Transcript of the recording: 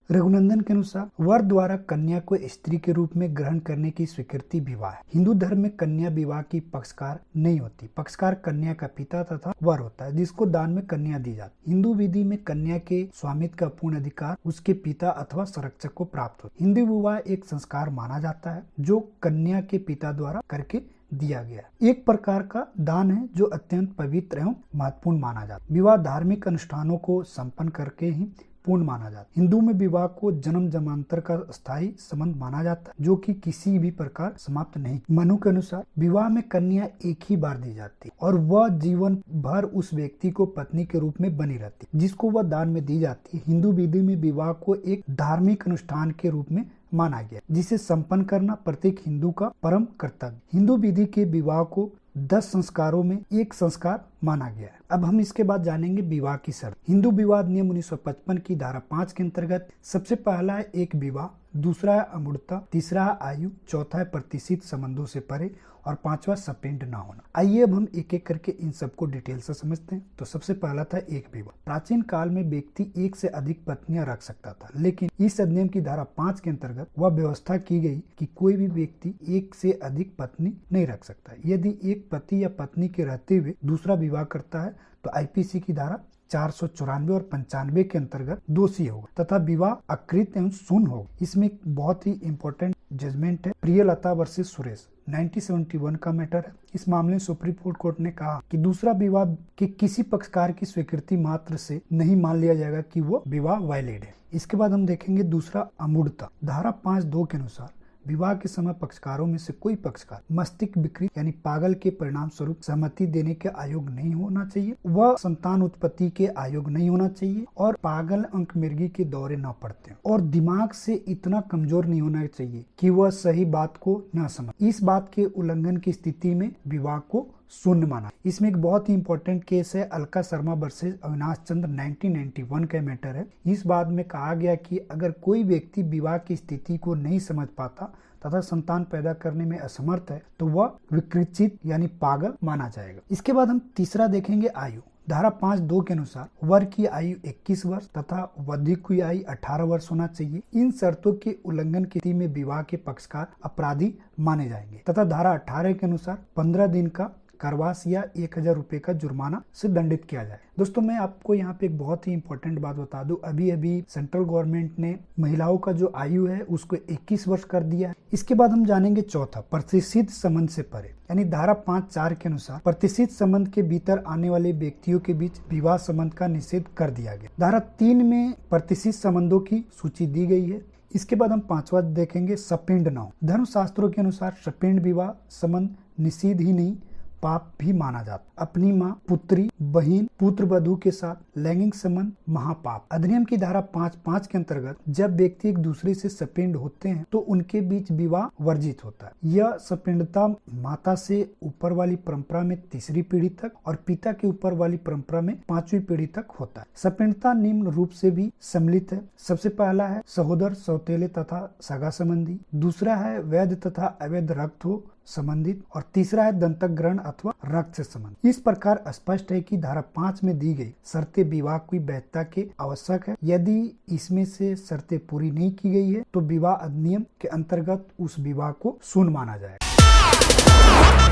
रघुनंदन के अनुसार वर द्वारा कन्या को स्त्री के रूप में ग्रहण करने की स्वीकृति विवाह है। हिंदू धर्म में कन्या विवाह की पक्षकार नहीं होती। पक्षकार कन्या का पिता तथा वर होता है, जिसको दान में कन्या दी जाती। हिंदू विधि में कन्या के स्वामित्व का पूर्ण अधिकार उसके पिता अथवा संरक्षक को प्राप्त होता है। हिंदू विवाह एक संस्कार माना जाता है जो कन्या के पिता द्वारा करके दिया गया। एक प्रकार का दान है जो अत्यंत पवित्र एवं महत्वपूर्ण माना जाता है। विवाह धार्मिक अनुष्ठानों को संपन्न करके ही पूर्ण माना जाता है। हिंदू में विवाह को जन्म जन्मांतर का स्थायी संबंध माना जाता है जो कि किसी भी प्रकार समाप्त नहीं। मनु के अनुसार विवाह में कन्या एक ही बार दी जाती है और वह जीवन भर उस व्यक्ति को पत्नी के रूप में बनी रहती है जिसको वह दान में दी जाती है। हिंदू विधि में विवाह को एक धार्मिक अनुष्ठान के रूप में माना गया जिसे संपन्न करना प्रत्येक हिंदू का परम कर्तव्य। हिंदू विधि के विवाह को 10 संस्कारों में एक संस्कार माना गया है। अब हम इसके बाद जानेंगे विवाह की शर्त। हिंदू विवाह नियम 1955 की धारा 5 के अंतर्गत सबसे पहला है एक विवाह, दूसरा है अमूर्तता, तीसरा है आयु, चौथा है प्रतिष्ठित संबंधों से परे और पांचवा सपिंड ना होना। आइए अब हम एक एक करके इन सबको डिटेल से समझते हैं। तो सबसे पहला था एक विवाह। प्राचीन काल में व्यक्ति एक से अधिक पत्नियां रख सकता था, लेकिन इस अधिनियम की धारा 5 के अंतर्गत वह व्यवस्था की गई कि कोई भी व्यक्ति एक से अधिक पत्नी नहीं रख सकता। यदि एक पति या पत्नी के रहते हुए दूसरा विवाह करता है तो आईपीसी की धारा 494 और 95 के अंतर्गत दोषी होगा तथा विवाह अकृत एवं शून्य होगा। इसमें एक बहुत ही इंपॉर्टेंट जजमेंट है, प्रियलता वर्सेस सुरेश 1971 का मैटर है। इस मामले में सुप्रीम कोर्ट ने कहा कि दूसरा विवाह के किसी पक्षकार की स्वीकृति मात्र से नहीं मान लिया जाएगा कि वो विवाह वैलिड है। इसके बाद हम देखेंगे दूसरा अमूर्तता। धारा 5(2) के अनुसार विवाह के समय पक्षकारों में से कोई पक्षकार मस्तिष्क विकृत यानी पागल के परिणाम स्वरूप सहमति देने के आयोग नहीं होना चाहिए, वह संतान उत्पत्ति के आयोग नहीं होना चाहिए और पागल अंकमिर्गी के दौरे न पड़ते हैं और दिमाग से इतना कमजोर नहीं होना चाहिए कि वह सही बात को न समझ। इस बात के उल्लंघन की स्थिति में विवाह को शून्य माना। इसमें एक बहुत ही इंपॉर्टेंट केस है अलका शर्मा वर्सेस अविनाश चंद्र 1991 का मैटर है। इस बात में कहा गया कि अगर कोई व्यक्ति विवाह की स्थिति को नहीं समझ पाता तथा संतान पैदा करने में असमर्थ है तो वह विकृचित यानी पागल माना जाएगा। इसके बाद हम तीसरा देखेंगे आयु। धारा 5(2) के अनुसार वर की आयु 21 वर्ष तथा वधु की आयु 18 वर्ष होना चाहिए। इन शर्तों के उल्लंघन की स्थिति में विवाह के पक्षकार अपराधी माने जाएंगे तथा धारा 18 के अनुसार 15 दिन का कारावास या 1000 रुपए का जुर्माना से दंडित किया जाए। दोस्तों मैं आपको यहाँ पे एक बहुत ही इंपॉर्टेंट बात बता दूं, अभी सेंट्रल गवर्नमेंट ने महिलाओं का जो आयु है उसको 21 वर्ष कर दिया है। इसके बाद हम जानेंगे चौथा प्रतिष्ठित संबंध से परे, यानी धारा 5(4) के अनुसार प्रतिष्ठित संबंध के भीतर आने वाले व्यक्तियों के बीच विवाह संबंध का निषेध कर दिया गया। धारा 3 में प्रतिष्ठित संबंधों की सूची दी गई है। इसके बाद हम पांचवा देखेंगे सपिंड न हो। धर्म शास्त्रों के अनुसार सपिंड विवाह संबंध निषेध ही नहीं पाप भी माना जाता। अपनी माँ, पुत्री, बहन, पुत्र वधू के साथ लैंगिक संबंध महापाप। अधिनियम की धारा 5(5) के अंतर्गत जब व्यक्ति एक दूसरे से सपिंड होते हैं तो उनके बीच विवाह वर्जित होता है। यह सपिंडता माता से ऊपर वाली परंपरा में 3री पीढ़ी तक और पिता के ऊपर वाली परंपरा में 5वीं पीढ़ी तक होता है। सपिंडता निम्न रूप से भी सम्मिलित है। सबसे पहला है सहोदर, सौतेले तथा सगा संबंधी, दूसरा है वैध तथा अवैध रक्त हो संबंधित और तीसरा है दंतक ग्रहण अथवा रक्त से संबंधित। इस प्रकार स्पष्ट है कि धारा 5 में दी गई शर्तें विवाह की वैधता के आवश्यक है। यदि इसमें से शर्तें पूरी नहीं की गई है तो विवाह अधिनियम के अंतर्गत उस विवाह को शून्य माना जाएगा।